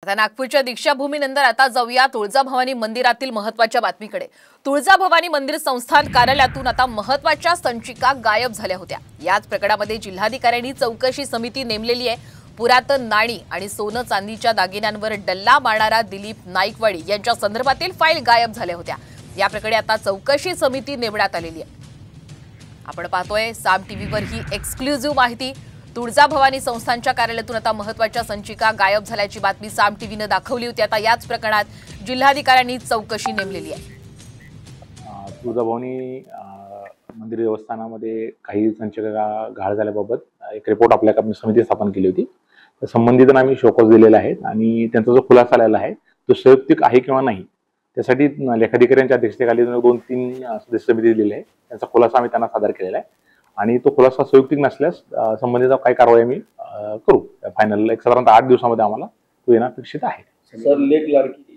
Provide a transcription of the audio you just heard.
आता नागपूरच्या दीक्षाभूमीनंतर आता जाऊया तुळजाभवानी मंदिरातील महत्त्वाच्या बातमीकडे। तुळजाभवानी मंदिर संस्थान कार्यालयातून आता महत्त्वाच्या संचिका गायब झाल्या होत्या। याच प्रकरणामध्ये जिल्हाधिकाऱ्यांनी चौकशी समिती नेमलेली आहे। पुरातन नाणी आणि सोनं चांदीच्या दागिन्यांवर डल्ला मारणारा दिलीप नाईकवाडी यांच्या संदर्भातील फाईल गायब झाल्या होत्या। या प्रकरणी आता चौकशी समिती नेमण्यात आलेली आहे। आपण पाहतोय साम टीव्हीवर ही एक्सक्लुझिव्ह माहिती। तुळजाभवानी संस्थानच्या कार्यालयातून आता महत्त्वाच्या संचिका गायब झाल्याची बातमी साम टीव्हीने दाखवली होती। आता याच प्रकरणात जिल्हाधिकाऱ्यांनी चौकशी नेमलेली आहे। तुळजाभवानी मंदिर देवस्थानामध्ये काही संचिका घाळ झाल्याबाबत एक रिपोर्ट आपल्या समिती स्थापन केली होती। तर संबंधितांना आम्ही शोकॉज दिलेला आहे आणि त्यांचा जो खुलासा आलेला आहे तो संयुक्तिक आहे किंवा नाही त्यासाठी लेखाधिकाऱ्यांच्या अध्यक्षतेखाली 2-3 सदस्य समिती दिलेली आहे। त्यांचा खुलासा आम्ही त्यांना सादर केलेला आहे आणि तो खुलासा संयुक्तिक नसल्यास संबंधित काही कारवाई आम्ही करू। फायनल एक साधारणतः 8 दिवसामध्ये आम्हाला तो येणं अपेक्षित आहे। सर लेख लाडकी